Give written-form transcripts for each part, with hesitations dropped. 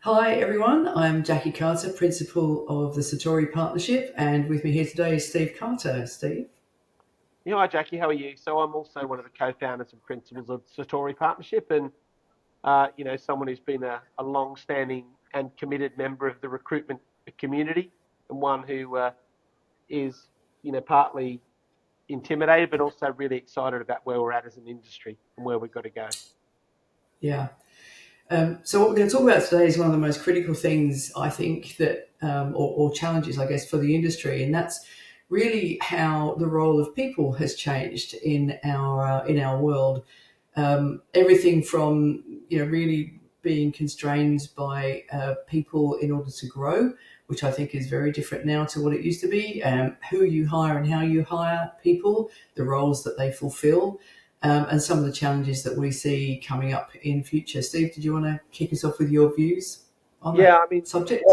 Hi everyone, I'm Jacky Carter, Principal of the Satori Partnership, and with me here today is Steve Carter. Steve? Yeah, hi Jackie, how are you? So I'm also one of the co-founders and principals of Satori Partnership, and someone who's been a long-standing and committed member of the recruitment community, and one who is, partly intimidated, but also really excited about where we're at as an industry and where we've got to go. Yeah. So what we're going to talk about today is one of the most critical things, I think, or challenges, I guess, for the industry, and that's really how the role of people has changed in our world. Everything from really being constrained by people in order to grow, which I think is very different now to what it used to be. Who you hire and how you hire people, the roles that they fulfil, and some of the challenges that we see coming up in future. Steve, did you want to kick us off with your views on Yeah, that I mean, subject?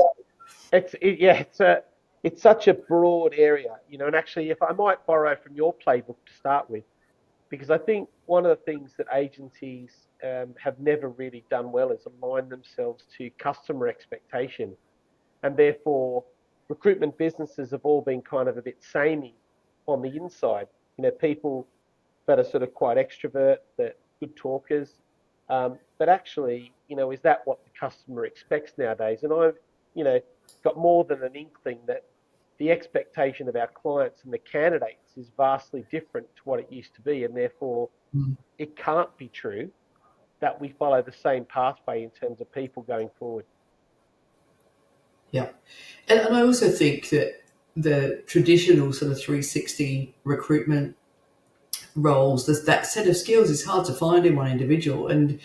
it's such a broad area, and actually, if I might borrow from your playbook to start with. Because I think one of the things that agencies have never really done well is align themselves to customer expectation. And therefore, recruitment businesses have all been kind of a bit samey on the inside. People that are sort of quite extrovert, that good talkers. But actually, is that what the customer expects nowadays? And I've, you know, got more than an inkling that the expectation of our clients and the candidates is vastly different to what it used to be, and therefore Mm, it can't be true that we follow the same pathway in terms of people going forward. yeah. And I also think that the traditional sort of 360 recruitment roles, that set of skills is hard to find in one individual. And,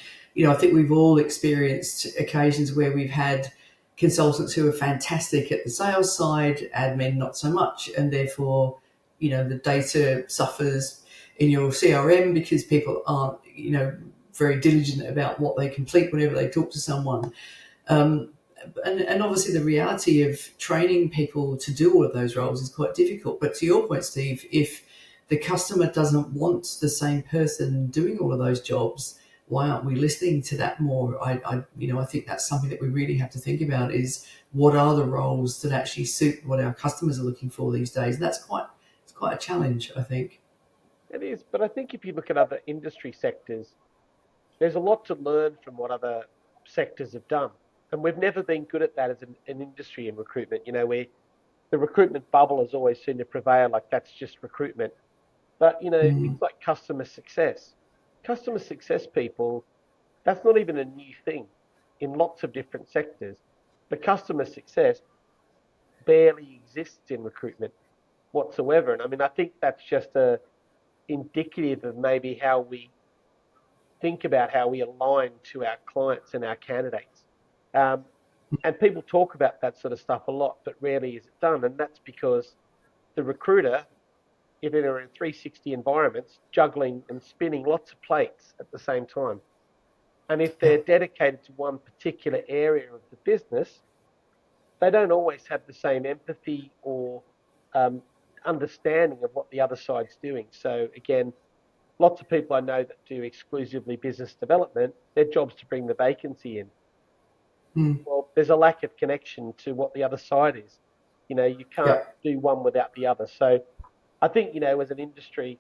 I think we've all experienced occasions where we've had consultants who are fantastic at the sales side, admin not so much. And therefore, the data suffers in your CRM because people aren't, very diligent about what they complete whenever they talk to someone. Um, and obviously, the reality of training people to do all of those roles is quite difficult. But to your point, Steve, if the customer doesn't want the same person doing all of those jobs, why aren't we listening to that more? I think that's something that we really have to think about: is what are the roles that actually suit what our customers are looking for these days? And it's quite a challenge, I think. It is, but I think if you look at other industry sectors, there's a lot to learn from what other sectors have done. And we've never been good at that as an industry in recruitment. Where the recruitment bubble has always seemed to prevail, like that's just recruitment. But Mm, things like customer success people, that's not even a new thing in lots of different sectors. But customer success barely exists in recruitment whatsoever. And I mean, I think that's just a indicative of maybe how we think about how we align to our clients and our candidates. Um, and people talk about that sort of stuff a lot, but rarely is it done. And that's because the recruiter, if they're in 360 environments, juggling and spinning lots of plates at the same time. And if yeah. they're dedicated to one particular area of the business, they don't always have the same empathy or um, understanding of what the other side's doing. So again, lots of people I know that do exclusively business development, their job's to bring the vacancy in. Mm, Well, there's a lack of connection to what the other side is. You can't yeah. do one without the other. So I think, as an industry,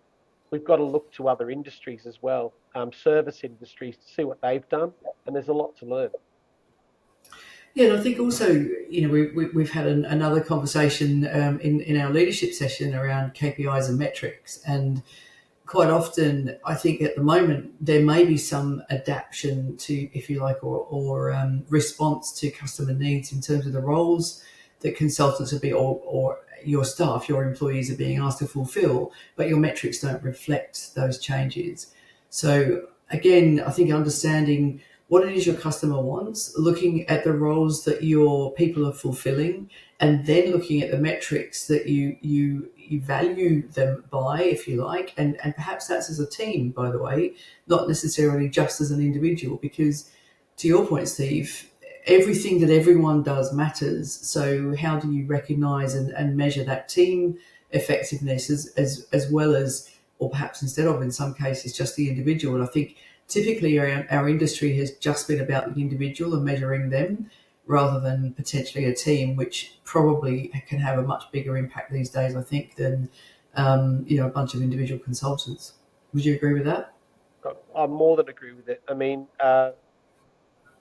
we've got to look to other industries as well, service industries, to see what they've done. And there's a lot to learn. Yeah, and I think also, we've had another conversation in our leadership session around KPIs and metrics. And quite often, I think at the moment, there may be some adaptation to, if you like, or response to customer needs in terms of the roles that consultants are being, or your staff, your employees are being asked to fulfill, but your metrics don't reflect those changes. So again, I think understanding what it is your customer wants, looking at the roles that your people are fulfilling, and then looking at the metrics that you value them by, if you like, and perhaps that's as a team, by the way, not necessarily just as an individual, because to your point, Steve, everything that everyone does matters. So how do you recognize and measure that team effectiveness as well as, or perhaps instead of, in some cases, just the individual? And I think typically our industry has just been about the individual and measuring them. rather than potentially a team, which probably can have a much bigger impact these days, I think, than a bunch of individual consultants. Would you agree with that? I more than agree with it. I mean,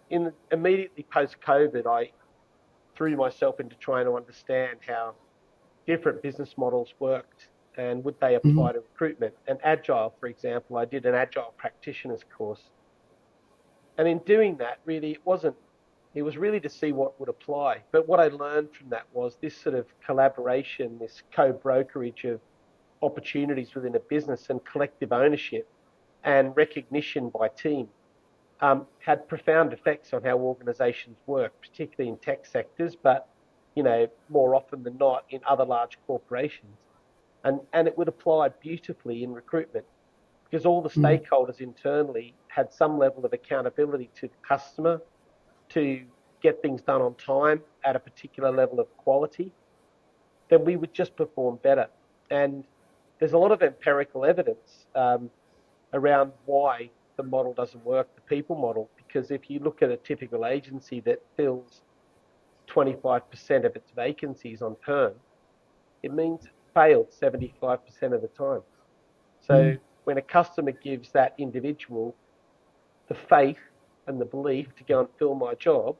in immediately post COVID, I threw myself into trying to understand how different business models worked and would they Mm-hmm. apply to recruitment. And agile, for example, I did an agile practitioner's course, and in doing that, really, it was really to see what would apply. But what I learned from that was this sort of collaboration, this co-brokerage of opportunities within a business and collective ownership and recognition by team had profound effects on how organizations work, particularly in tech sectors, but more often than not in other large corporations. And it would apply beautifully in recruitment because all the Mm-hmm. stakeholders internally had some level of accountability to the customer to get things done on time at a particular level of quality, then we would just perform better. And there's a lot of empirical evidence around why the model doesn't work, the people model, because if you look at a typical agency that fills 25% of its vacancies on perm, it means it failed 75% of the time. So when a customer gives that individual the faith and the belief to go and fill my job,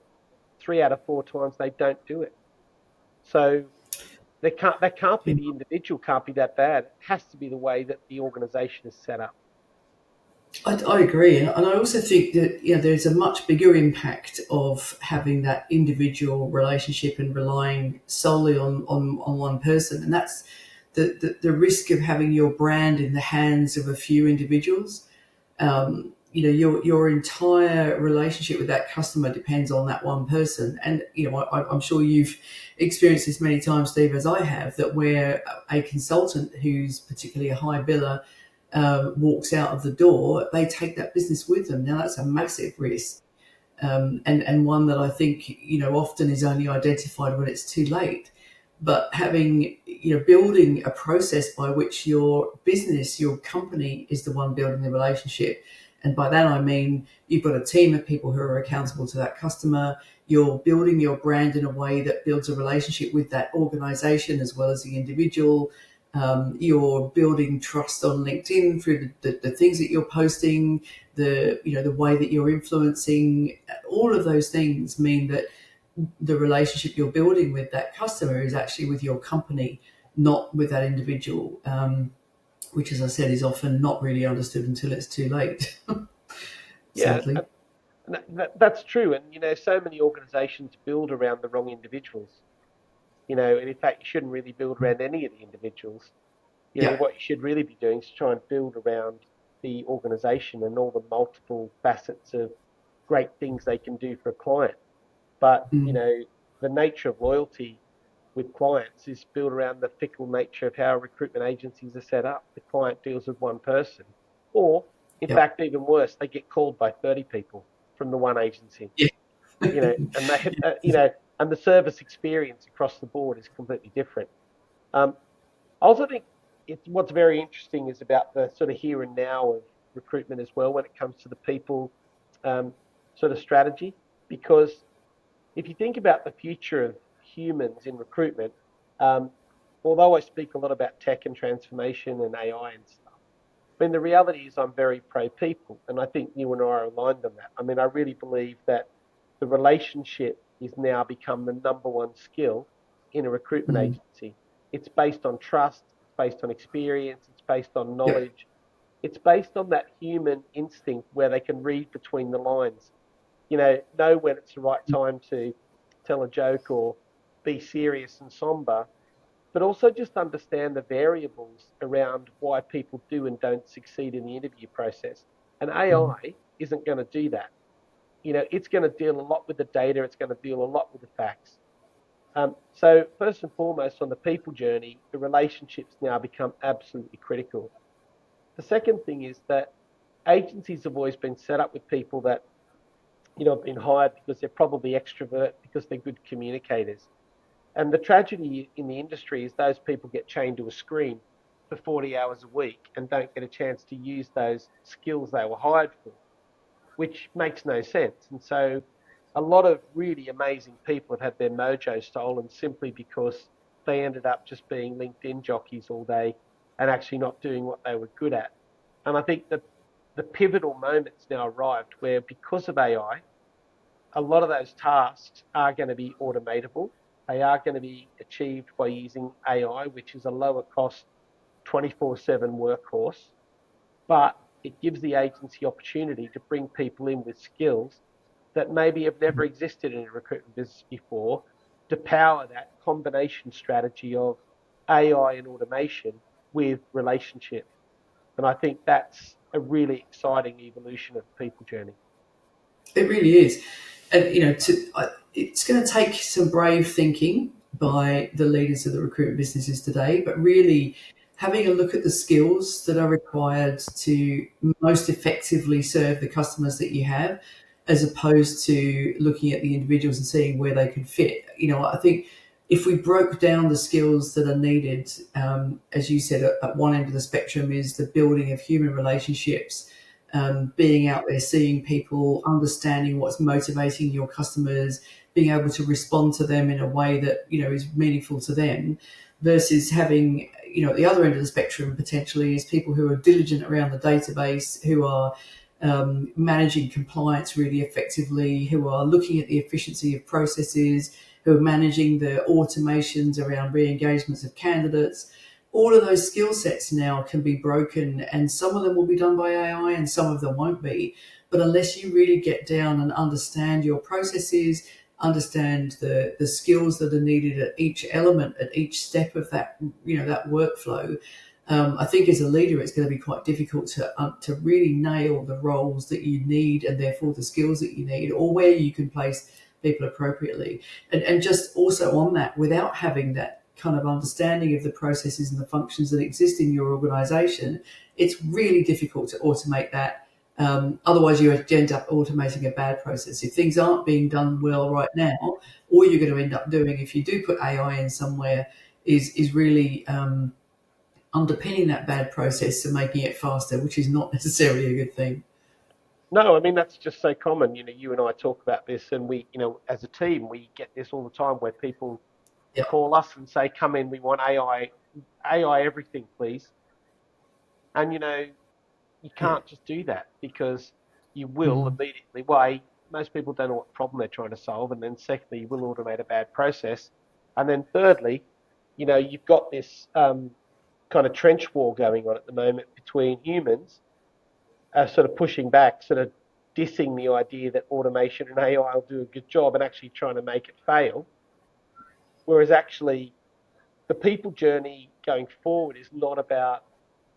3 out of 4 times they don't do it. So that can't be Mm. the individual can't be that bad. It has to be the way that the organization is set up. I agree, and I also think that there's a much bigger impact of having that individual relationship and relying solely on one person, and that's the risk of having your brand in the hands of a few individuals. Your entire relationship with that customer depends on that one person, and I'm sure you've experienced this many times, Steve, as I have, that where a consultant who's particularly a high biller walks out of the door, they take that business with them. Now that's a massive risk, and one that I think often is only identified when it's too late. But having building a process by which your business, your company, is the one building the relationship, and by that I mean you've got a team of people who are accountable to that customer. You're building your brand in a way that builds a relationship with that organization as well as the individual. You're building trust on LinkedIn through the things that you're posting, the way that you're influencing. All of those things mean that the relationship you're building with that customer is actually with your company, not with that individual, which, as I said, is often not really understood until it's too late, Yeah, sadly. that's true. And so many organizations build around the wrong individuals. And in fact, you shouldn't really build around any of the individuals. Yeah. What you should really be doing is try and build around the organization and all the multiple facets of great things they can do for a client. But, Mm. the nature of loyalty with clients is built around the fickle nature of how recruitment agencies are set up. The client deals with one person, or in Yeah. fact, even worse, they get called by 30 people from the one agency, Yeah. and they, and the service experience across the board is completely different. Um, I also think what's very interesting is about the sort of here and now of recruitment as well when it comes to the people um, sort of strategy. Because if you think about the future of humans in recruitment, um, although I speak a lot about tech and transformation and AI and stuff, I mean, the reality is I'm very pro people, and I think you and I are aligned on that. I mean, I really believe that the relationship is now become the number one skill in a recruitment Mm. agency. It's based on trust, it's based on experience, it's based on Yeah. knowledge, it's based on that human instinct where they can read between the lines, know when it's the right time to tell a joke or be serious and somber, but also just understand the variables around why people do and don't succeed in the interview process. And Mm. AI isn't going to do that. It's going to deal a lot with the data, it's going to deal a lot with the facts. So, first and foremost, on the people journey, the relationships now become absolutely critical. The second thing is that agencies have always been set up with people that have been hired because they're probably extrovert, because they're good communicators. And the tragedy in the industry is those people get chained to a screen for 40 hours a week and don't get a chance to use those skills they were hired for, which makes no sense. And so a lot of really amazing people have had their mojo stolen simply because they ended up just being LinkedIn jockeys all day and actually not doing what they were good at. And I think that the pivotal moment's now arrived where, because of AI, a lot of those tasks are going to be automatable. They are going to be achieved by using AI, which is a lower cost 24/7 workhorse, but it gives the agency opportunity to bring people in with skills that maybe have never existed in a recruitment business before, to power that combination strategy of AI and automation with relationship. And I think that's a really exciting evolution of the people journey. It really is, and it's going to take some brave thinking by the leaders of the recruitment businesses today. But really, having a look at the skills that are required to most effectively serve the customers that you have, as opposed to looking at the individuals and seeing where they could fit. I think if we broke down the skills that are needed, as you said, at one end of the spectrum is the building of human relationships, being out there, seeing people, understanding what's motivating your customers, being able to respond to them in a way that is meaningful to them, versus having at the other end of the spectrum potentially is people who are diligent around the database, who are managing compliance really effectively, who are looking at the efficiency of processes, who are managing the automations around re-engagements of candidates. All of those skill sets now can be broken, and some of them will be done by AI and some of them won't be. But unless you really get down and understand your processes, understand the skills that are needed at each element, at each step of that that workflow, I think as a leader it's going to be quite difficult to really nail the roles that you need and therefore the skills that you need, or where you can place people appropriately. And just also on that, without having that kind of understanding of the processes and the functions that exist in your organization, it's really difficult to automate that. Otherwise, you end up automating a bad process. If things aren't being done well right now, all you're going to end up doing, if you do put AI in somewhere, is really underpinning that bad process and making it faster, which is not necessarily a good thing. No, I mean, that's just so common. You and I talk about this, and as a team, we get this all the time where people Yeah. call us and say, "Come in, we want AI everything, please." And you Yeah. can't just do that, because you will Mhm. immediately, why, most people don't know what problem they're trying to solve, and then secondly, you will automate a bad process, and then thirdly, you've got this kind of trench war going on at the moment between humans, sort of pushing back, sort of dissing the idea that automation and AI will do a good job, and actually trying to make it fail, whereas actually the people journey going forward is not about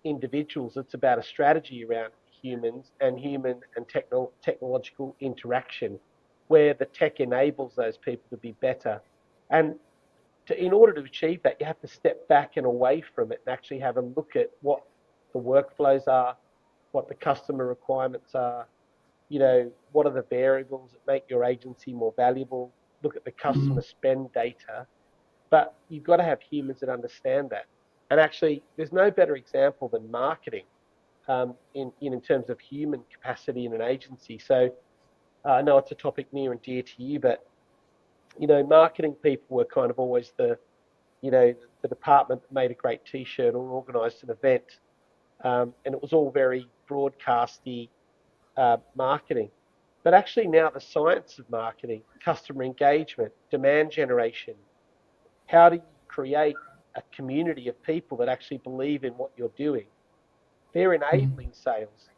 individuals. It's about a strategy around humans and human and technological interaction, where the tech enables those people to be better. And in order to achieve that, you have to step back and away from it and actually have a look at what the workflows are, what the customer requirements are, what are the variables that make your agency more valuable, look at the customer Mhm. spend data, but you've got to have humans that understand that. And actually, there's no better example than marketing, in terms of human capacity in an agency. So I know it's a topic near and dear to you, but marketing people were kind of always the department that made a great T-shirt or organised an event, and it was all very broadcasty marketing. But actually, now the science of marketing, customer engagement, demand generation, how do you create a community of people that actually believe in what you're doing? They're Mhm. enabling sales.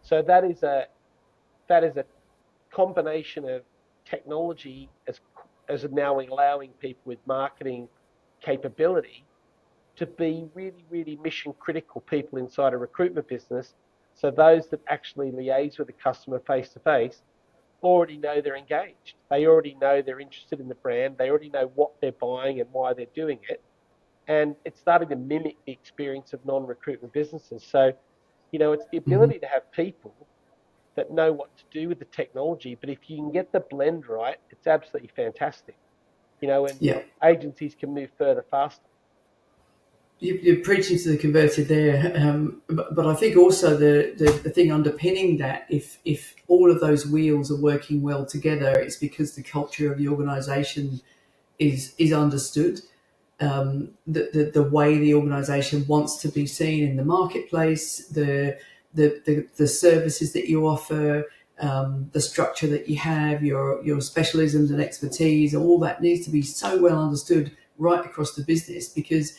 So that is a combination of technology as now allowing people with marketing capability to be really, really mission critical people inside a recruitment business. So those that actually liaise with the customer face to face already know they're engaged. They already know they're interested in the brand. They already know what they're buying and why they're doing it. And it's starting to mimic the experience of non-recruitment businesses. So, it's the Mhm. ability to have people that know what to do with the technology. But if you can get the blend right, it's absolutely fantastic. And Yeah. agencies can move further faster. You're preaching to the converted there, but I think also the thing underpinning that, if all of those wheels are working well together, it's because the culture of the organisation is understood. The way the organisation wants to be seen in the marketplace, the services that you offer, the structure that you have, your specialisms and expertise, all that needs to be so well understood right across the business, because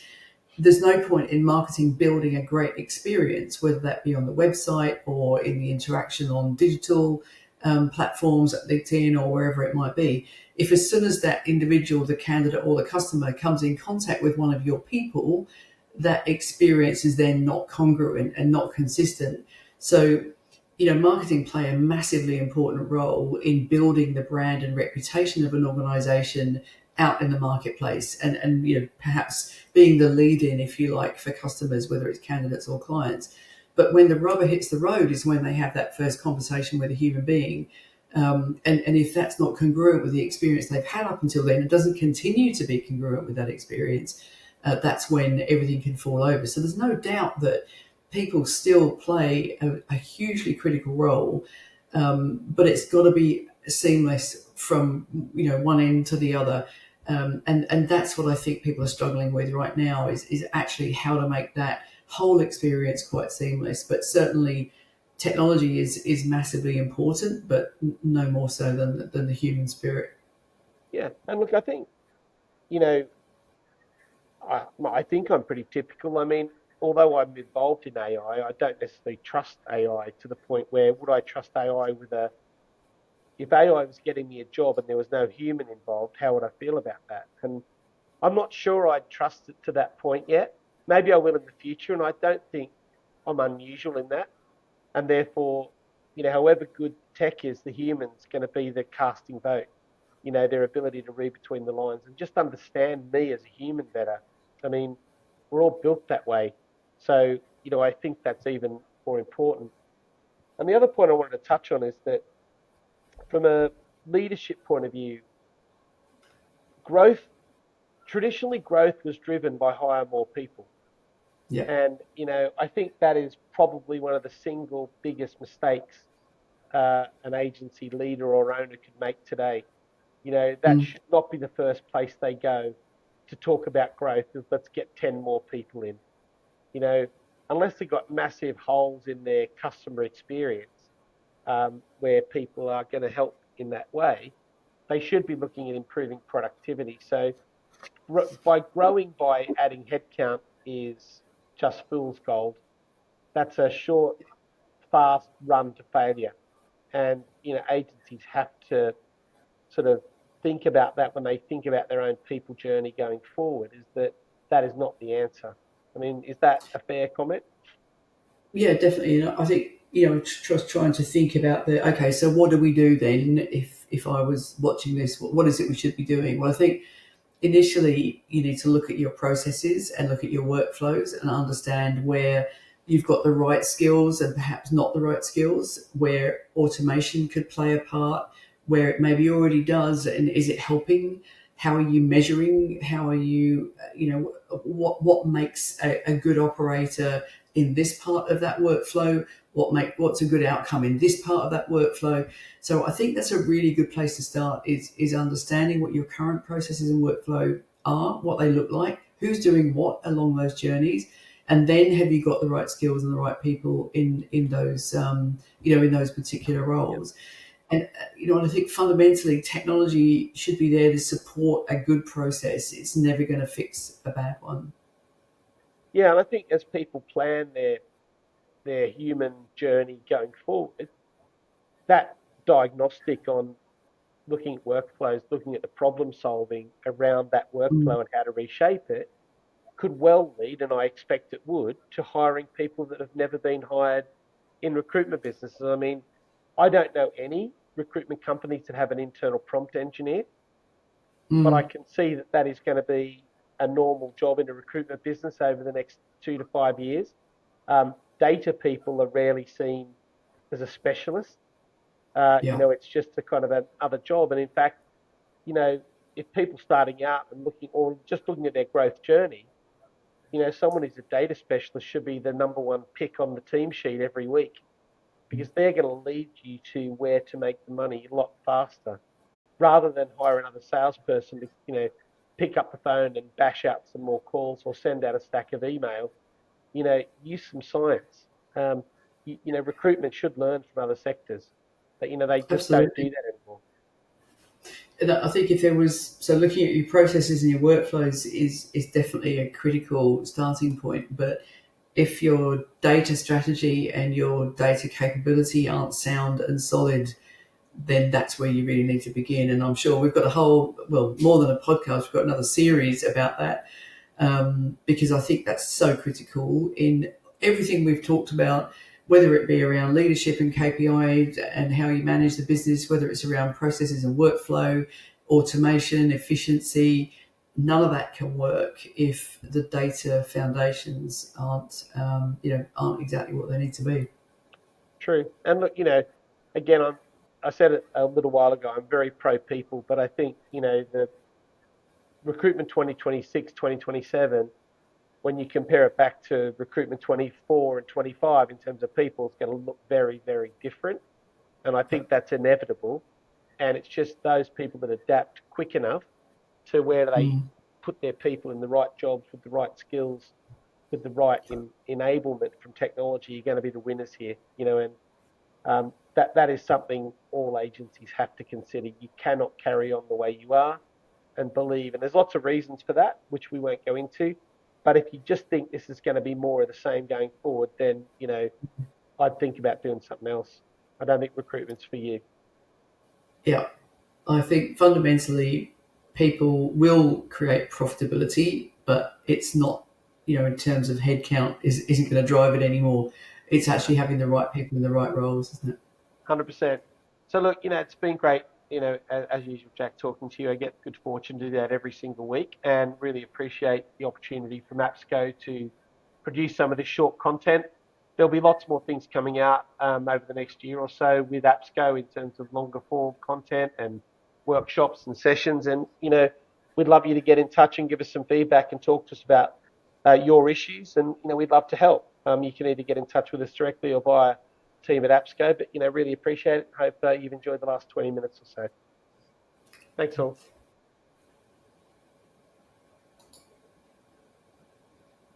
there's no point in marketing building a great experience, whether that be on the website or in the interaction on digital platforms at LinkedIn or wherever it might be, if as soon as that individual, the candidate or the customer, comes in contact with one of your people, that experience is then not congruent and not consistent. So, marketing play a massively important role in building the brand and reputation of an organization out in the marketplace, and perhaps being the lead in, if you like, for customers, whether it's candidates or clients. But when the rubber hits the road is when they have that first conversation with a human being. And if that's not congruent with the experience they've had up until then, it doesn't continue to be congruent with that experience, that's when everything can fall over. So there's no doubt that people still play a hugely critical role, but it's got to be seamless from one end to the other. And that's what I think people are struggling with right now, is actually how to make that whole experience quite seamless. But certainly technology is massively important, but no more so than the human spirit. Yeah, and look, I think you know, I think I'm pretty typical. I mean, although I'm involved in AI, I don't necessarily trust AI to the point where would I trust AI with a if AI was getting me a job and there was no human involved, how would I feel about that? And I'm not sure I'd trust it to that point yet. Maybe I will in the future, and I don't think I'm unusual in that. And therefore, however good tech is, the human's going to be the casting vote. Their ability to read between the lines and just understand me as a human better. I mean, we're all built that way. So, I think that's even more important. And the other point I wanted to touch on is that from a leadership point of view, growth, traditionally growth was driven by hire more people. Yeah. And, I think that is probably one of the single biggest mistakes an agency leader or owner could make today. That Mm. should not be the first place they go to talk about growth. Let's get 10 more people in. You know, Unless they've got massive holes in their customer experience, where people are going to help in that way, they should be looking at improving productivity. So by growing by adding headcount is just fool's gold. That's a short, fast run to failure. And agencies have to sort of think about that when they think about their own people journey going forward, is that that is not the answer. I mean, is that a fair comment? Yeah, definitely. I think just trying to think about okay. So what do we do then? If I was watching this, what is it we should be doing? Well, I think initially you need to look at your processes and look at your workflows and understand where you've got the right skills and perhaps not the right skills, where automation could play a part, where it maybe already does, and is it helping? How are you measuring? How are you, what makes a good operator in this part of that workflow? What's a good outcome in this part of that workflow? So I think that's a really good place to start, is understanding what your current processes and workflow are, what they look like, who's doing what along those journeys, and then have you got the right skills and the right people in those in those particular Yeah. roles. And and I think fundamentally technology should be there to support a good process. It's never going to fix a bad one. Yeah, and I think as people plan their human journey going forward, that diagnostic on looking at workflows, looking at the problem solving around that Mm. workflow and how to reshape it could well lead, and I expect it would, to hiring people that have never been hired in recruitment businesses. I mean, I don't know any recruitment companies that have an internal prompt engineer, but I Mm. can see that that is going to be a normal job in a recruitment business over the next 2 to 5 years. Data people are rarely seen as a specialist. Yeah. It's just a kind of another job. And in fact, you know, if people starting out and looking or just looking at their growth journey, someone who's a data specialist should be the number one pick on the team sheet every week, because they're going to lead you to where to make the money a lot faster, rather than hire another salesperson to, pick up the phone and bash out some more calls or send out a stack of email. Use some science. Um, recruitment should learn from other sectors, but they just don't do Absolutely. that anymore. And I think if there was, so looking at your processes and your workflows is definitely a critical starting point. But if your data strategy and your data capability aren't sound and solid, then that's where you really need to begin. And I'm sure we've got a whole, well, more than a podcast, we've got another series about that, because I think that's so critical in everything we've talked about, whether it be around leadership and KPI and how you manage the business, whether it's around processes and workflow, automation, efficiency. None of that can work if the data foundations aren't exactly what they need to be. True. And look, again, I said it a little while ago, I'm very pro people, but I think, the recruitment 2026, 2027, when you compare it back to recruitment 24 and 25 in terms of people, it's going to look very, very different. And I think that's inevitable. And it's just those people that adapt quick enough to where they Mm. put their people in the right jobs with the right skills, with the right enablement from technology are going to be the winners here. And that is something all agencies have to consider. You cannot carry on the way you are and believe, and there's lots of reasons for that, which we won't go into. But if you just think this is going to be more of the same going forward, then I'd think about doing something else. I don't think recruitment's for you. Yeah, I think fundamentally people will create profitability, but it's not, in terms of headcount, isn't going to drive it anymore. It's actually having the right people in the right roles, isn't it? 100%. So look, it's been great, as usual, Jack, talking to you. I get good fortune to do that every single week, and really appreciate the opportunity from AppSco to produce some of this short content. There'll be lots more things coming out over the next year or so with AppSco in terms of longer form content and workshops and sessions. And, we'd love you to get in touch and give us some feedback and talk to us about your issues. And, we'd love to help. You can either get in touch with us directly or via team at AppSco, but really appreciate it. Hope you've enjoyed the last 20 minutes or so. Thanks all.